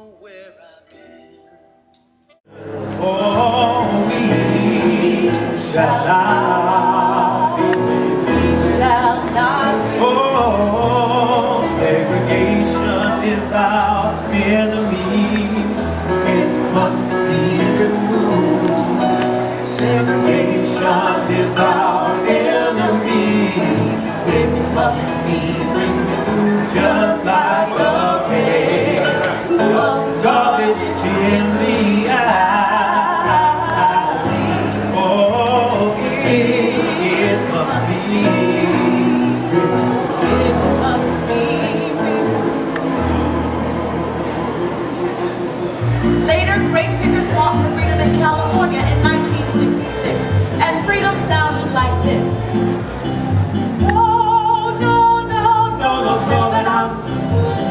know where I've been. Oh, we shall not be. We shall not be. Oh, segregation is our enemy. It must be removed. Segregation is our enemy. It must be removed. Just like the hair of garbage in the eye. Oh, it must be removed. It must be removed. Later, great figures fought for freedom in California in 1966, and freedom sounded like this. No, no, no, No nos moverán,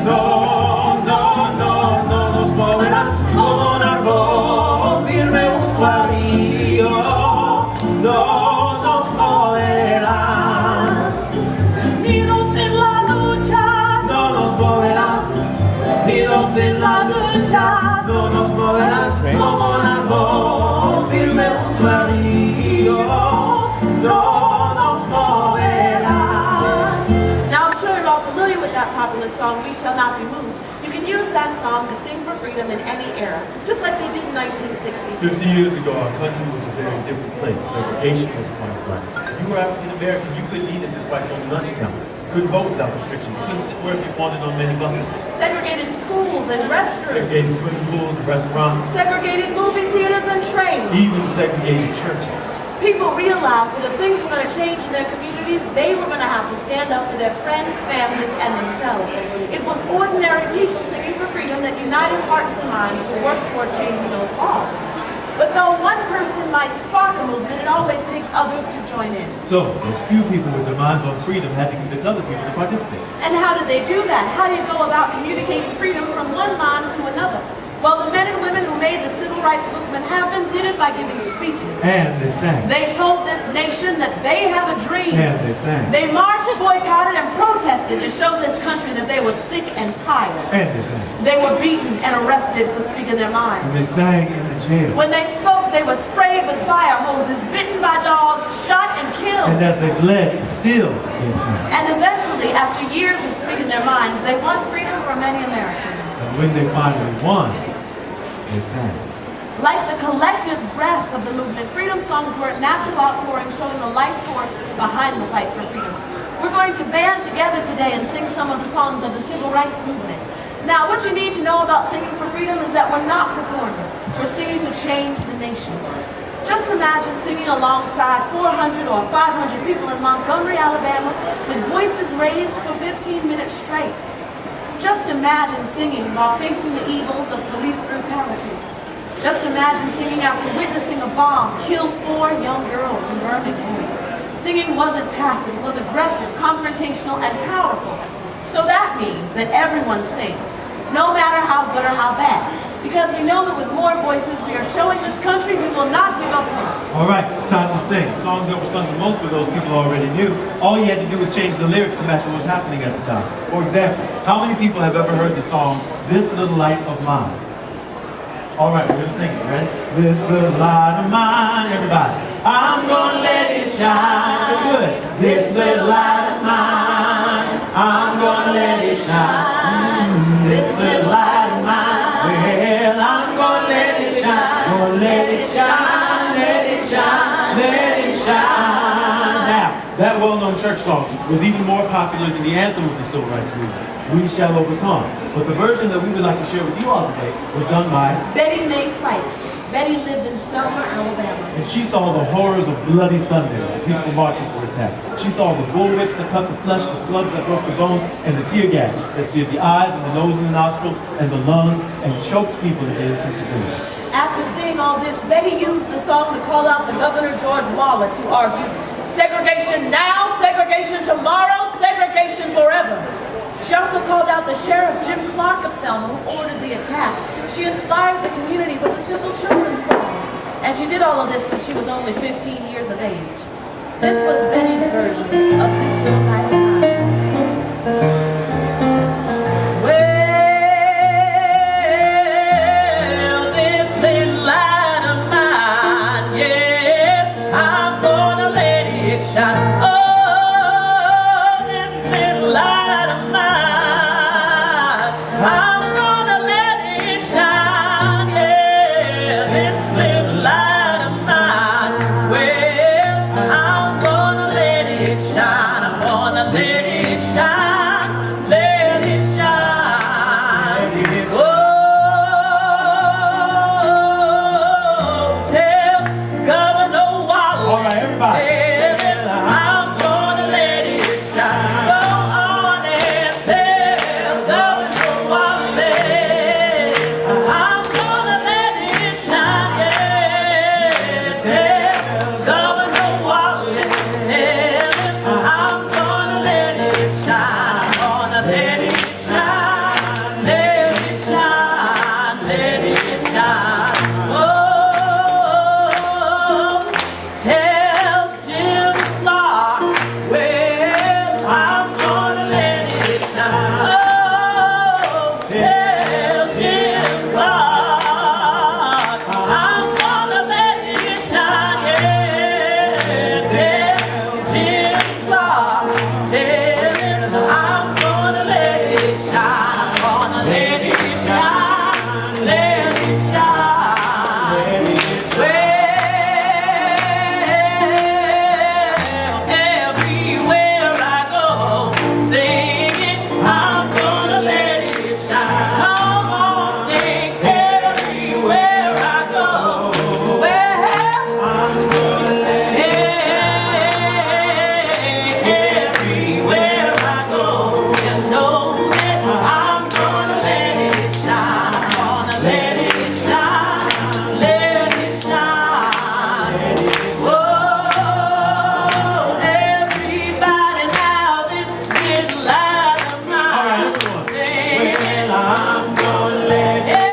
no, no, no, no nos moverán como un árbol firme junto al río. No nos moverán, unidos en la lucha, no nos moverán, unidos en la lucha. No nos moverán como un árbol firme junto al río. No nos moverán. Now, I'm sure you're all familiar with that popular song, We Shall Not Be Moved. You can use that song to sing for freedom in any era, just like they did in 1960. 50 years ago, our country was a very different place. Segregation was a part of life. If you were African American, you couldn't eat at this white's only lunch counter. You couldn't vote without restrictions. You couldn't sit wherever you wanted on many buses. Segregated schools and restrooms. Segregated swimming pools and restaurants. Segregated movie theaters and trains. Even segregated churches. People realized that if things were going to change in their communities, they were going to have to stand up for their friends, families, and themselves. It was ordinary people singing for freedom that united hearts and minds to work toward changing those laws. But though one person might spark a movement, it always takes others to join in. So, those few people with their minds on freedom had to convince other people to participate. And how did they do that? How do you go about communicating freedom from one mind to another? Well, the men and women who made the civil rights movement happen did it by giving speeches. And they sang. They told this nation that they have a dream. And they sang. They marched, boycotted, and protested to show this country that they were sick and tired. And they sang. They were beaten and arrested for speaking their minds. And they sang in the jail. When they spoke, they were sprayed with fire hoses, bitten by dogs, shot and killed. And as they bled, still they sang. And eventually, after years of speaking their minds, they won freedom for many Americans. And when they finally won, they sang. Like the collective breath of the movement, freedom songs were a natural outpouring showing the life force behind the fight for freedom. We're going to band together today and sing some of the songs of the civil rights movement. Now, what you need to know about singing for freedom is that we're not performing. We're singing to change the nation. Just imagine singing alongside 400 or 500 people in Montgomery, Alabama, with voices raised for 15 minutes straight. Just imagine singing while facing the evils of police brutality. Just imagine singing after witnessing a bomb kill 4 young girls in Birmingham. Singing wasn't passive, it was aggressive, confrontational, and powerful. So that means that everyone sings, no matter how good or how bad. Because we know that with more voices we are showing this country we will not give up on. All right, it's time to sing. Songs that were sung the most by those people already knew. All you had to do was change the lyrics to match what was happening at the time. For example, how many people have ever heard the song, This Little Light of Mine? All right, we're gonna sing it, ready? This little light of mine, everybody. I'm gonna let it shine. Good. This little light of mine, I'm gonna let it shine. This little light of mine, well, I'm gonna let it shine. Gonna let it shine, let it shine, let it shine. Now, that well-known church song was even more popular than the anthem of the civil rights movement, We Shall Overcome. But the version that we would like to share with you all today was done by Betty Mae Fikes. Betty lived in Selma, Alabama. and she saw the horrors of Bloody Sunday, when peaceful marches were attacked. She saw the bullwhips that cut the flesh, the clubs that broke the bones, and the tear gas that seared the eyes and the nose and the nostrils and the lungs and choked people into insensibility. After seeing all this, Betty used the song to call out the Governor George Wallace, who argued, segregation now, segregation tomorrow, segregation forever. She also called out the Sheriff Jim Clark of Selma, who ordered the attack. She inspired the community with a simple children's song. And she did all of this when she was only 15 years of age. This was Betty's version of This Little Light of Mine. Well, I'm gonna let it shine, yeah, this little light of mine. Well, I'm gonna let it shine, I'm gonna let it shine, let it shine. Oh, tell Governor Wallace. All right, everybody. I'm gonna let it shine. Go on and tell Governor Wallace. I'm gonna let it shine, yeah. Tell Governor Wallace. I'm gonna let it shine. I'm gonna let it shine. Let it shine. Let it shine. Oh, tell Jim Clark. Well, I'm gonna let it shine. Oh, tell